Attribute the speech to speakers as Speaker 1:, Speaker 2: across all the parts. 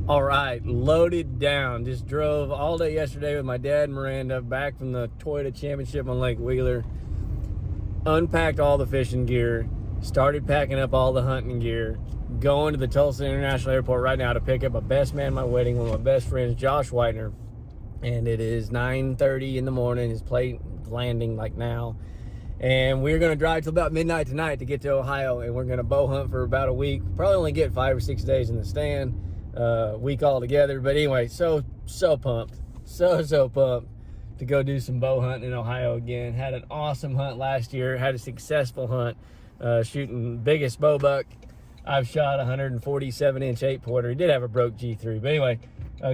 Speaker 1: All right, loaded down. Just drove all day yesterday with my dad and Miranda back from the Toyota Championship on Lake Wheeler. Unpacked all the fishing gear, started packing up all the hunting gear, going to the Tulsa International Airport right now to pick up my best man at my wedding, one of my best friends, Josh Whitener. And it is 9:30 in the morning. His plane landing like now. And we're going to drive till about midnight tonight to get to Ohio, and we're going to bow hunt for about a week. Probably only get 5 or 6 days in the stand, week altogether. But anyway, so pumped, so pumped to go do some bow hunting in Ohio again. Had an awesome hunt last year. Had a successful hunt, shooting biggest bow buck I've shot, 147-inch 8-pointer. He did have a broke G3, but anyway,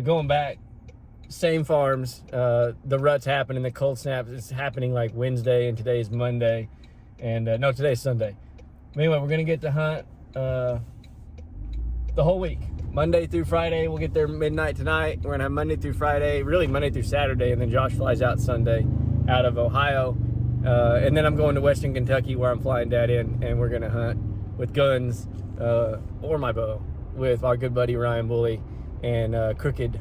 Speaker 1: going back. Same farms, the rut's happening, the cold snap is happening like Wednesday, and today is Monday, and no, today's Sunday. But anyway, we're gonna get to hunt the whole week, Monday through Friday. We'll get there midnight tonight. We're gonna have Monday through Friday, really Monday through Saturday, and then Josh flies out Sunday out of Ohio, and then I'm going to Western Kentucky where I'm flying Dad in, and we're gonna hunt with guns or my bow with our good buddy Ryan Bully and Crooked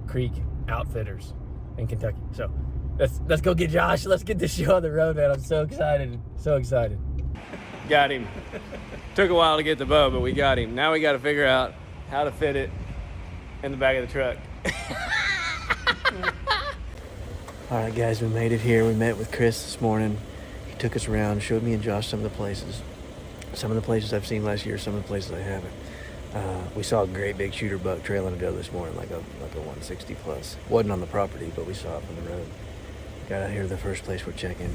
Speaker 1: Creek Outfitters in Kentucky. So let's go get Josh. Let's get this show on the road, man. I'm so excited. So excited. Got him. Took a while to get the bow, but we got him. Now we got to figure out how to fit it in the back of the truck. All right, guys, we made it here. We met with Chris this morning. He took us around, showed me and Josh some of the places. Some of the places I've seen last year, some of the places I haven't. We saw a great big shooter buck trailing a doe this morning, like a 160 plus. Wasn't on the property, but we saw it from the road. Got out here, the first place we're checking.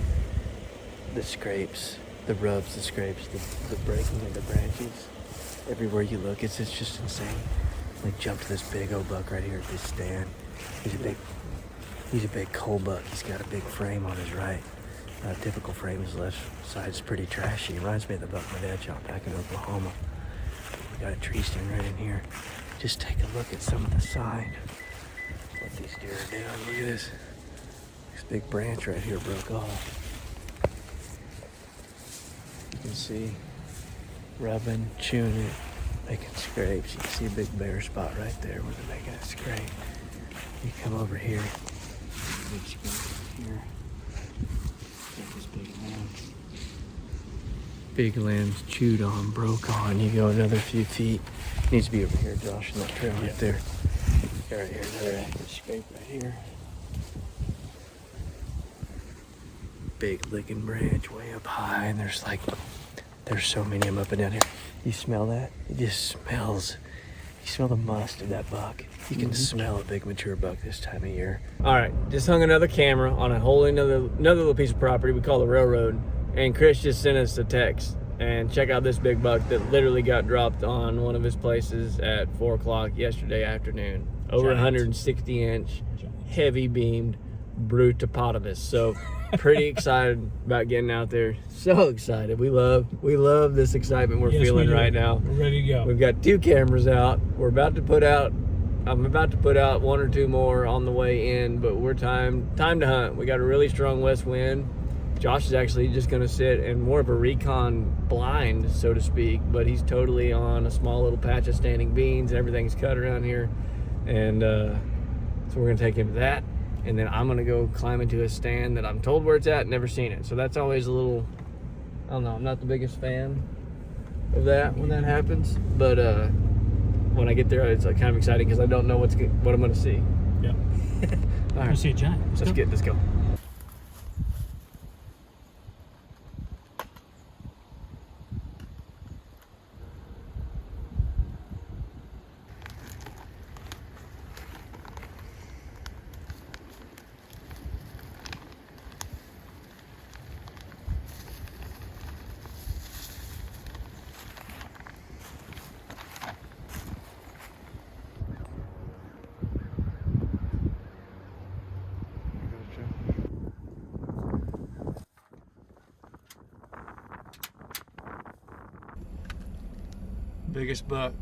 Speaker 1: The scrapes, the rubs, the scrapes, the breaking of the branches. Everywhere you look, it's just insane. We jumped to this big old buck right here at this stand. He's a big coal buck. He's got a big frame on his right. Typical frame, his left side's pretty trashy. Reminds me of the buck my dad shot back in Oklahoma. Got a tree stand right in here. Just take a look at some of the sign. What these deer are doing. Look at this. This big branch right here broke off. You can see rubbing, chewing it, making scrapes. You can see a big bare spot right there where they're making a scrape. You come over here. Big scrape here. Got this big limb. Big limbs chewed on, broke on. You go another few feet. Needs to be over here, Josh, in that trail right there. Right here, another active scrape right here. Big licking branch way up high, and there's so many of them up and down here. You smell that? It just smells. You smell the must of that buck. You can smell a big mature buck this time of year. All right, just hung another camera on a whole another little piece of property we call the railroad. And Chris just sent us a text, and check out this big buck that literally got dropped on one of his places at 4 o'clock yesterday afternoon. Over 160-inch, heavy beamed Brutapotamus. So pretty excited about getting out there. So excited. We love this excitement we're feeling right now.
Speaker 2: We're ready to go.
Speaker 1: We've got 2 cameras out. I'm about to put out 1 or 2 more on the way in, but we're time to hunt. We got a really strong west wind. Josh is actually just going to sit in more of a recon blind, so to speak, but he's totally on a small little patch of standing beans, and everything's cut around here. And so we're going to take him to that, and then I'm going to go climb into a stand that I'm told where it's at, never seen it. So that's always a little, I don't know, I'm not the biggest fan of that when that happens, but when I get there, it's kind of exciting because I don't know what I'm going to see.
Speaker 2: Yeah.
Speaker 1: All right.
Speaker 2: You see a giant.
Speaker 1: Let's go.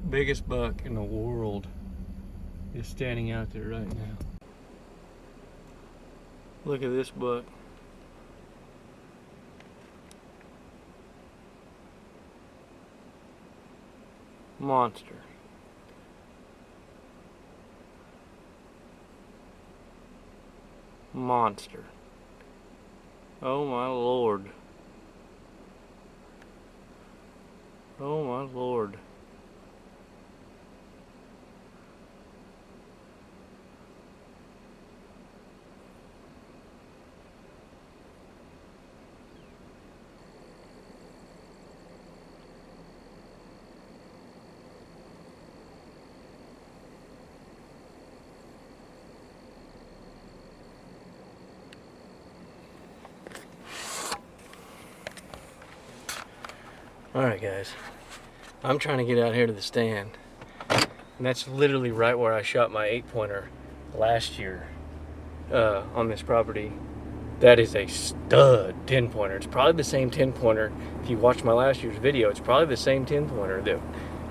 Speaker 1: Biggest buck in the world is standing out there right now. Look at this buck. Monster. monster. Oh my Lord. Oh my Lord. Alright guys, I'm trying to get out here to the stand, and that's literally right where I shot my 8-pointer last year on this property. That is a stud 10-pointer. It's probably the same 10-pointer. If you watch my last year's video, it's probably the same 10-pointer that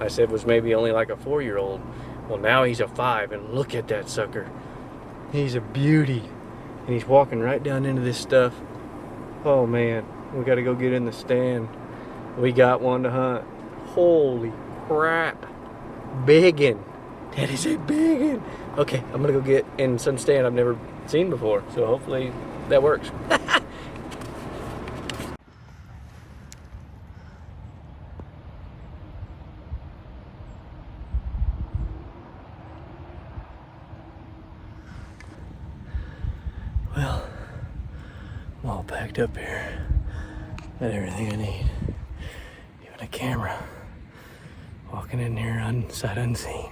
Speaker 1: I said was maybe only like a 4-year-old. Well, now he's a 5, and look at that sucker. He's a beauty, and he's walking right down into this stuff. Oh man, we got to go get in the stand. We got one to hunt. Holy crap. Biggin. That is a biggin. Okay, I'm gonna go get in some stand I've never seen before. So hopefully that works. Well, I'm all packed up here. Got everything I need. Even a camera. Walking in here sight unseen.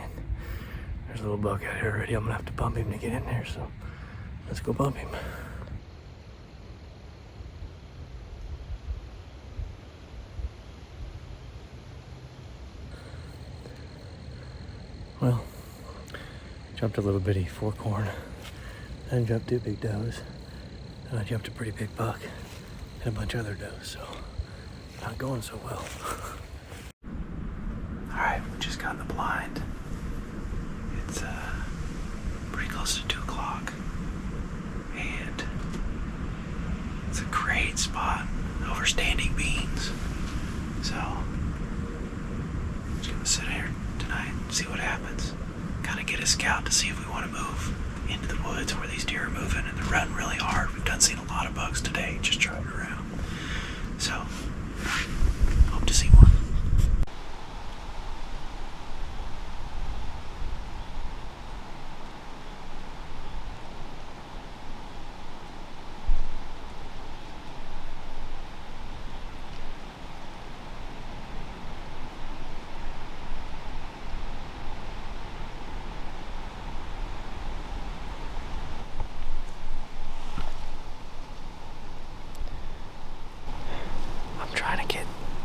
Speaker 1: There's a little buck out here already. I'm gonna have to bump him to get in there, so let's go bump him. Well, jumped a little bitty forkhorn. Then jumped 2 big does. Then I jumped a pretty big buck and a bunch of other does, so not going so well. Alright, we just got in the blind. It's pretty close to 2 o'clock. And it's a great spot over standing beans. So I'm just gonna sit here tonight and see what happens. Kind of get a scout to see if we want to move into the woods where these deer are moving and they're running really hard. We've done seen a lot of bucks today just driving around. So hope to see one.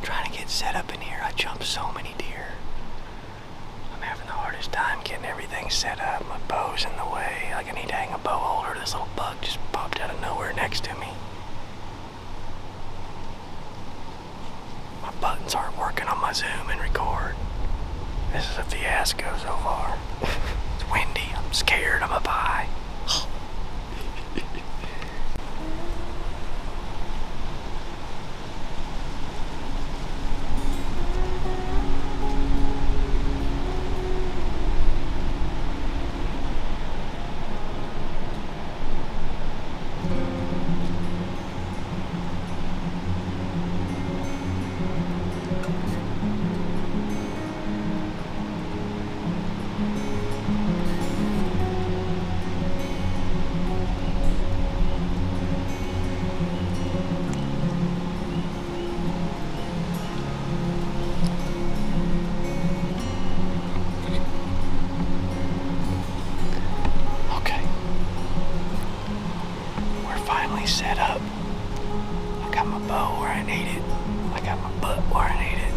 Speaker 1: Trying to get set up in here. I jumped so many deer. I'm having the hardest time getting everything set up. My bow's in the way. Like I need to hang a bow holder. This little buck just popped out of nowhere next to me. My buttons aren't working on my zoom and record. This is a fiasco so far. It's windy. I'm scared. I'm up high. Set up. I got my bow where I need it. I got my butt where I need it.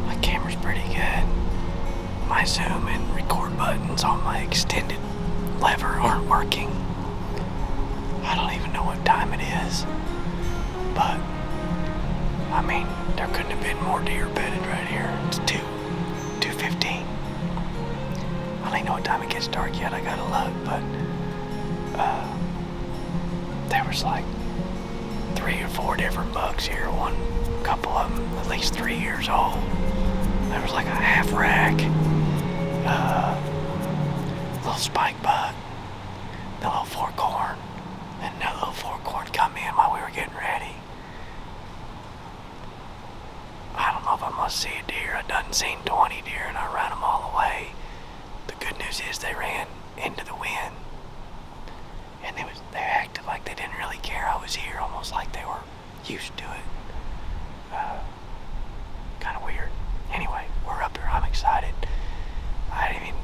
Speaker 1: My camera's pretty good. My zoom and record buttons on my extended lever aren't working. I don't even know what time it is. But, I mean, there couldn't have been more deer bedded right here. It's 2:15. I don't even know what time it gets dark yet. I gotta look, but there was like 3 or 4 different bucks here. A couple of them at least 3 years old. There was like a half rack, little spike buck, the little forkhorn, I see a deer. I done seen 20 deer and I ran them all away. The good news is they ran into the wind. And they acted like they didn't really care I was here, almost like they were used to it. Kind of weird. Anyway, we're up here. I'm excited. I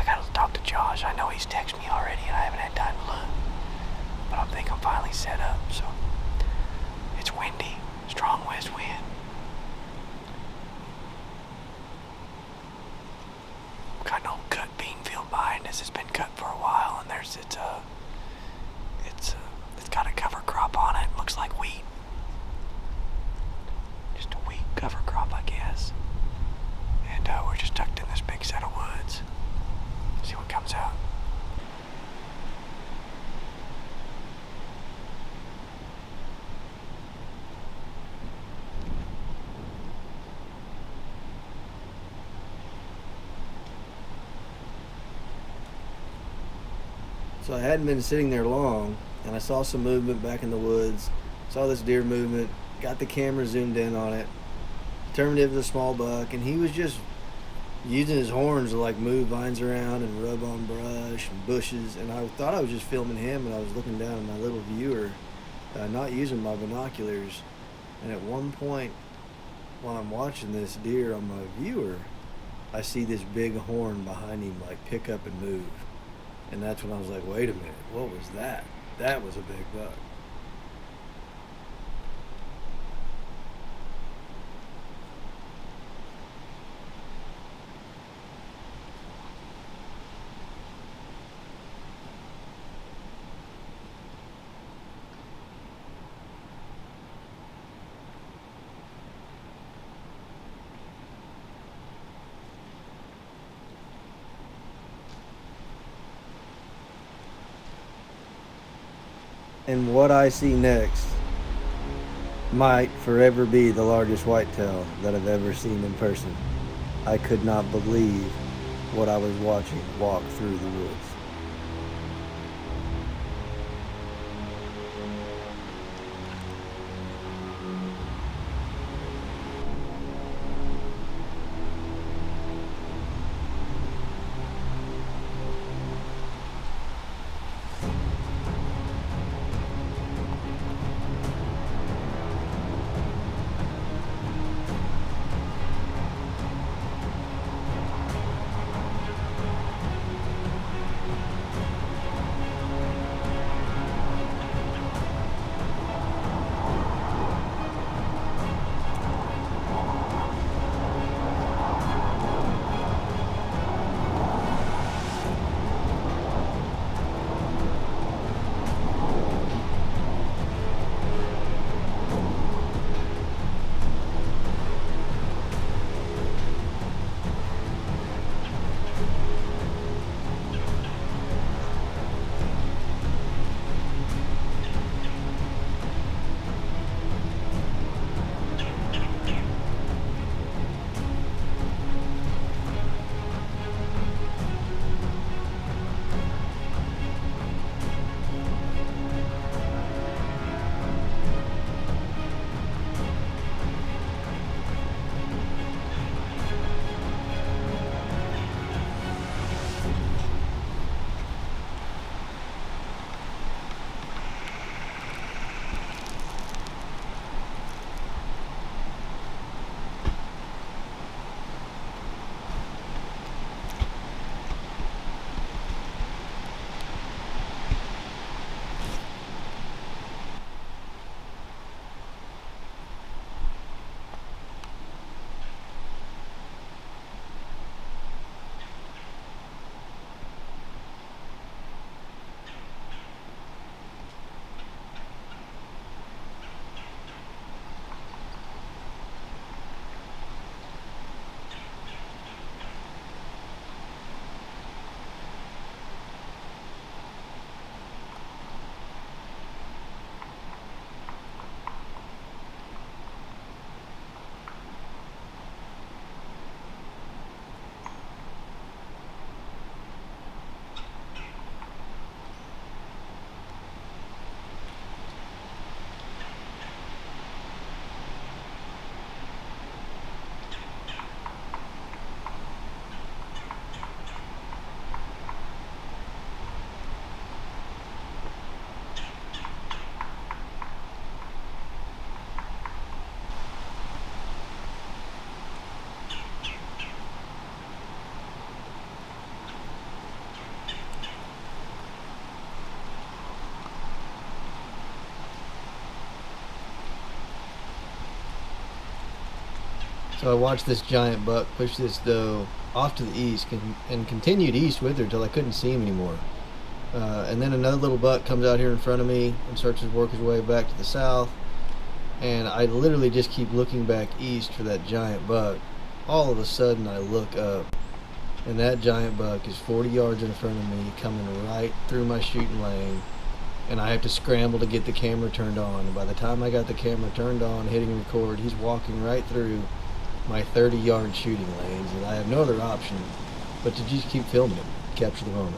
Speaker 1: gotta talk to Josh. I know he's texted me already and I haven't had time to look. But I think I'm finally set up, so. It's windy, strong west wind. Got an old cut bean field behind us. It's been cut for a while, and it's got a cover crop on it. Looks like wheat. Just a wheat cover crop, I guess. And we're just tucked in this big set of woods. See what comes out.
Speaker 2: So I hadn't been sitting there long, and I saw some movement back in the woods, saw this deer movement, got the camera zoomed in on it, determined it was a small buck, and he was just using his horns to like move vines around and rub on brush and bushes, and I thought I was just filming him, and I was looking down at my little viewer, not using my binoculars, and at one point while I'm watching this deer on my viewer, I see this big horn behind him like pick up and move. And that's when I was like, wait a minute, what was that? That was a big buck. And what I see next might forever be the largest whitetail that I've ever seen in person. I could not believe what I was watching walk through the woods. So I watched this giant buck push this doe off to the east and continued east with her till I couldn't see him anymore. And then another little buck comes out here in front of me and starts to work his way back to the south. And I literally just keep looking back east for that giant buck. All of a sudden I look up, and that giant buck is 40 yards in front of me, coming right through my shooting lane. And I have to scramble to get the camera turned on. And by the time I got the camera turned on, hitting record, he's walking right through my 30-yard shooting lanes, and I have no other option but to just keep filming him, capture the moment.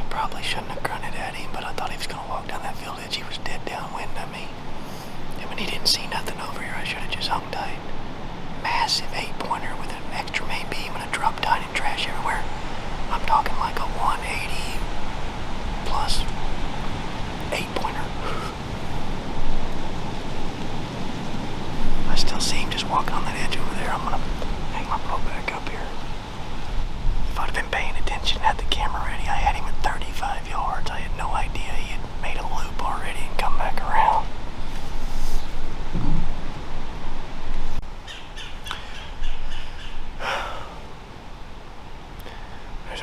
Speaker 3: Probably shouldn't have grunted at him, but I thought he was going to walk down that field edge. He was dead downwind of me. And when he didn't see nothing over here, I should have just hung tight. Massive 8-pointer with an extra main beam and a drop tine and trash everywhere. I'm talking like a 180 plus 8-pointer. I still see him just walking on that edge over there. I'm going to hang my bow back up here. If I'd have been paying attention, had the camera ready, I had him at 35 yards. I had no idea he had made a loop already and come back around.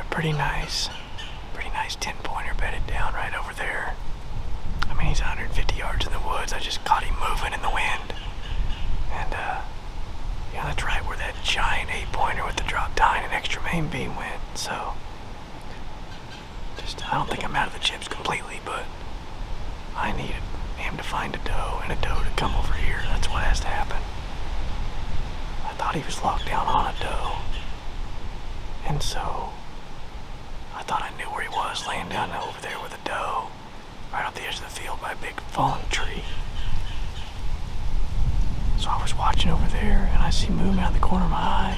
Speaker 3: a pretty nice 10-pointer bedded down right over there. I mean, he's 150 yards in the woods. I just caught him moving in the wind. And, yeah, that's right where that giant 8-pointer with the drop tine and extra main beam went. So, I don't think I'm out of the chips completely, but I needed him to find a doe and a doe to come over here. That's what has to happen. I thought he was locked down on a doe. And so, I thought I knew where he was, laying down over there with a doe, right off the edge of the field by a big fallen tree. So I was watching over there, and I see movement out of the corner of my eye,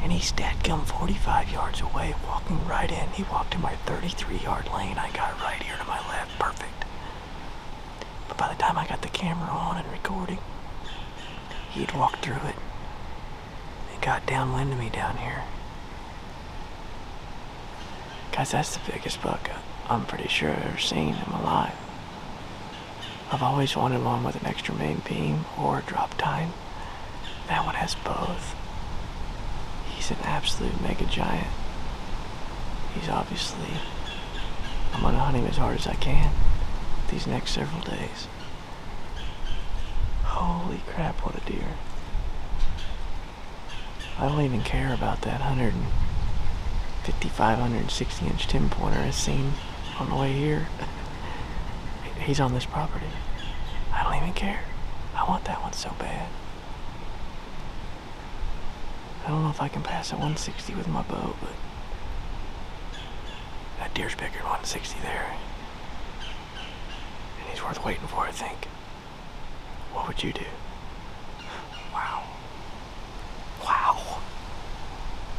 Speaker 3: and he's dadgum 45 yards away, walking right in. He walked in my 33-yard lane. I got right here to my left, perfect. But by the time I got the camera on and recording, he'd walked through it and got downwind of me down here. Guys, that's the biggest buck I'm pretty sure I've ever seen in my life. I've always wanted one with an extra main beam or a drop tine. That one has both. He's an absolute mega giant. He's obviously, I'm gonna hunt him as hard as I can these next several days. Holy crap, what a deer. I don't even care about that 155, 160 inch 10-pointer I seen on the way here. He's on this property. I don't even care. I want that one so bad. I don't know if I can pass a 160 with my bow, but that deer's bigger than 160 there. And he's worth waiting for, I think. What would you do? Wow. Wow.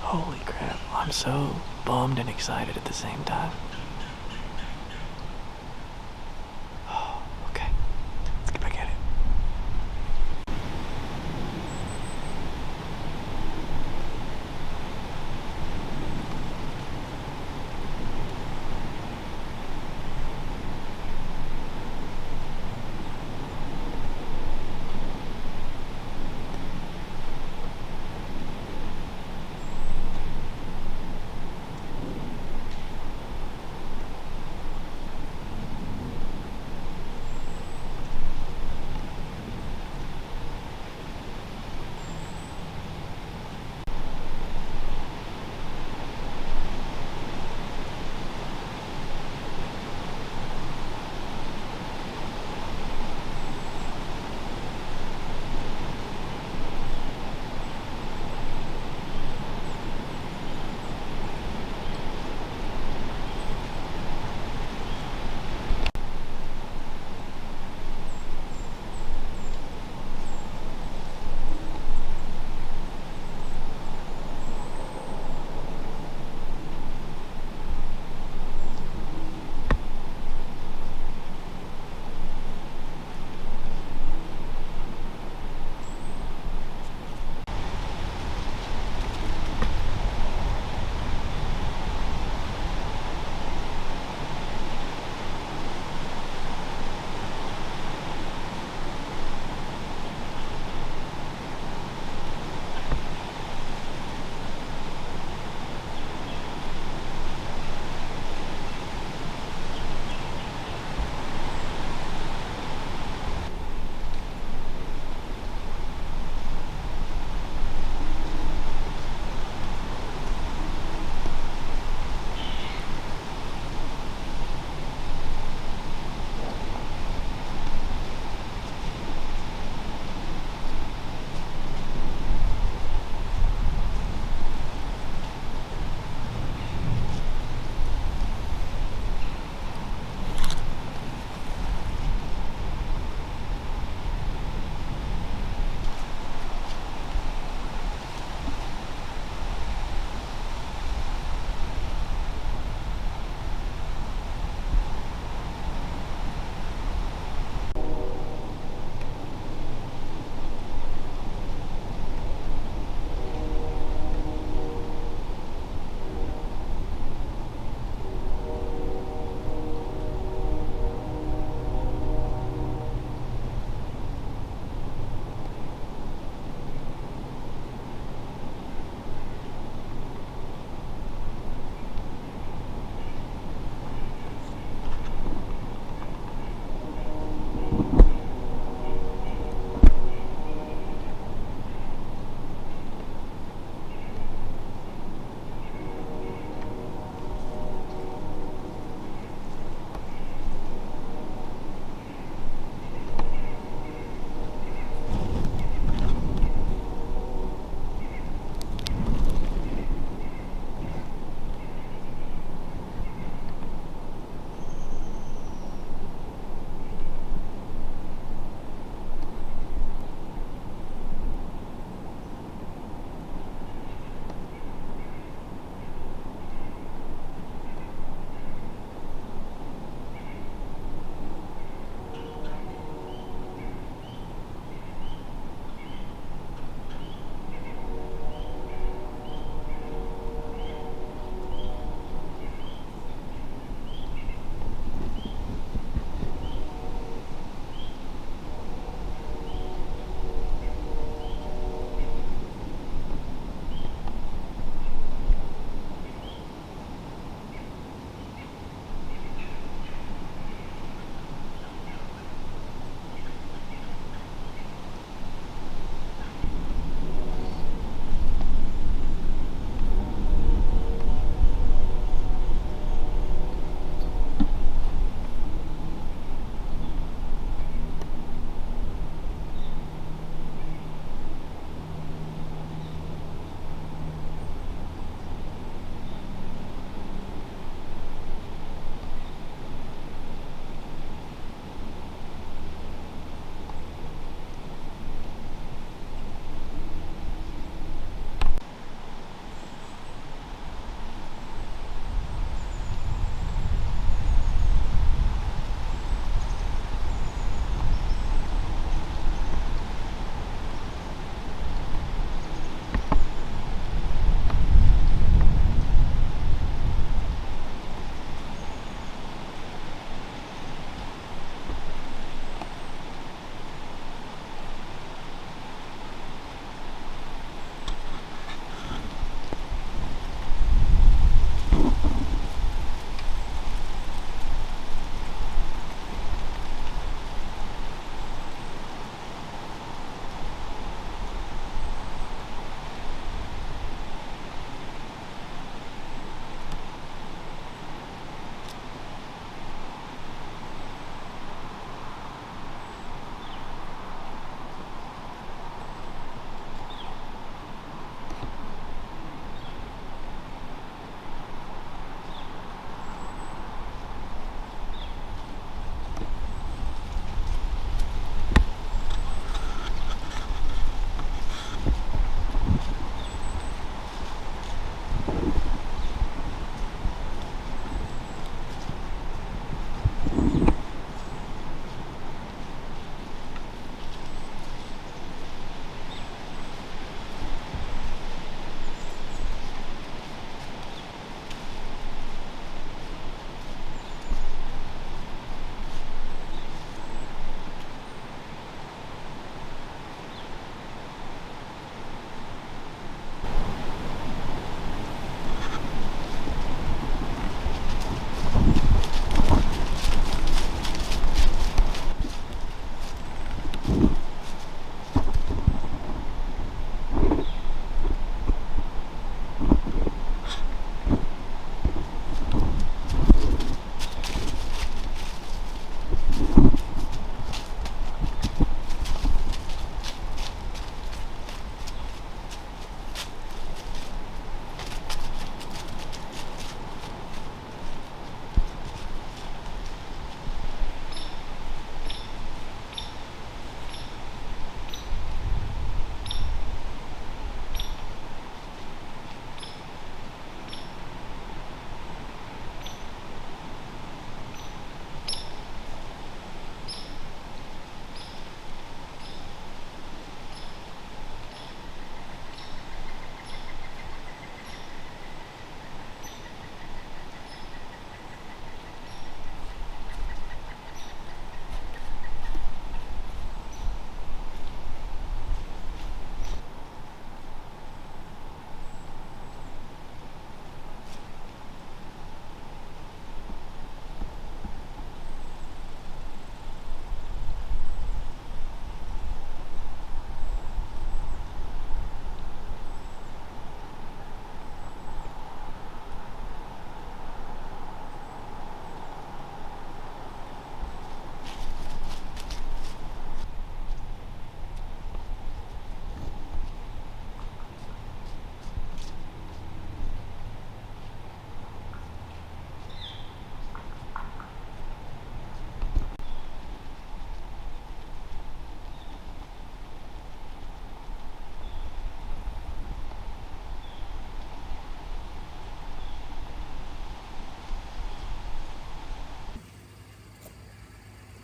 Speaker 3: Holy crap. I'm so bummed and excited at the same time. Okay. Let's get back at it.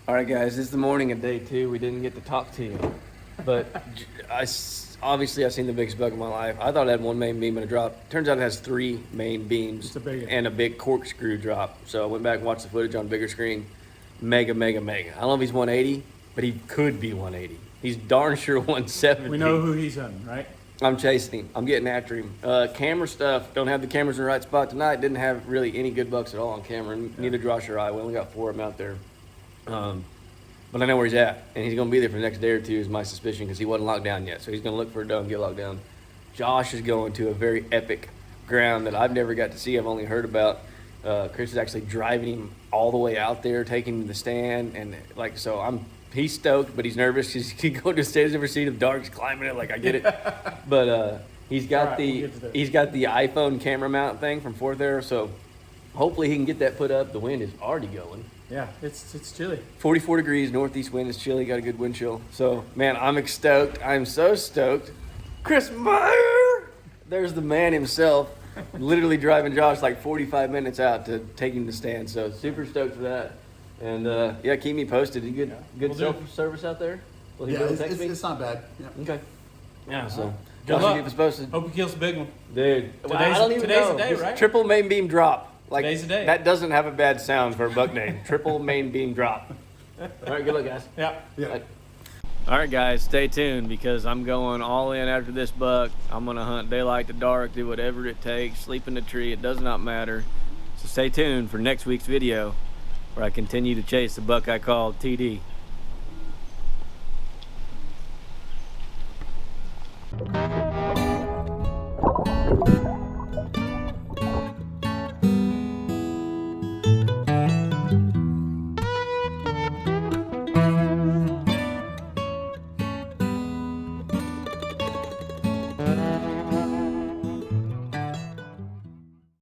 Speaker 1: All right, guys, this is the morning of day 2. We didn't get to talk to you, but obviously I've seen the biggest buck of my life. I thought it had one main beam and a drop. Turns out it has 3 main beams and a big corkscrew drop. So I went back and watched the footage on bigger screen. Mega, mega, mega. I don't know if he's 180, but he could be 180. He's darn sure 170.
Speaker 4: We know who he's on, right?
Speaker 1: I'm chasing him. I'm getting after him. Camera stuff, don't have the cameras in the right spot tonight. Didn't have really any good bucks at all on camera. Neither Josh or I. We only got 4 of them out there. But I know where he's at, and he's going to be there for the next day or 2 is my suspicion, because he wasn't locked down yet. So he's going to look for a doe and get locked down. Josh is going to a very epic ground that I've never got to see. I've only heard about. Chris is actually driving him all the way out there, taking him to the stand, and he's stoked, but he's nervous because he can go to a stand. He's never seen him dark, he's climbing it, like I get it. But he's got the iPhone camera mount thing from Fourth Arrow, so hopefully he can get that put up. The wind is already going.
Speaker 4: Yeah, it's chilly.
Speaker 1: 44 degrees, northeast wind is chilly, got a good wind chill. So, man, I'm stoked. I'm so stoked. Chris Meyer! There's the man himself, literally driving Josh like 45 minutes out to take him to stand. So, super stoked for that. And, yeah, keep me posted. You good service out there? Will he be able to text me?
Speaker 5: It's not bad. Yeah.
Speaker 1: Okay. Yeah, so,
Speaker 4: Good
Speaker 1: Josh
Speaker 4: luck.
Speaker 1: will keep us posted.
Speaker 4: Hope he kills a big one.
Speaker 1: Dude,
Speaker 4: Today's-
Speaker 1: I don't even
Speaker 4: today's
Speaker 1: know.
Speaker 4: the day,
Speaker 1: Just
Speaker 4: right?
Speaker 1: Triple main beam drop. Like,
Speaker 4: Today's the day.
Speaker 1: that doesn't have a bad sound for a buck name. Triple main beam drop. All right, good luck, guys.
Speaker 4: Yeah.
Speaker 5: Yeah.
Speaker 1: All right, guys, stay tuned because I'm going all in after this buck. I'm going to hunt daylight to dark, do whatever it takes, sleep in the tree. It does not matter. So stay tuned for next week's video where I continue to chase the buck I called TD.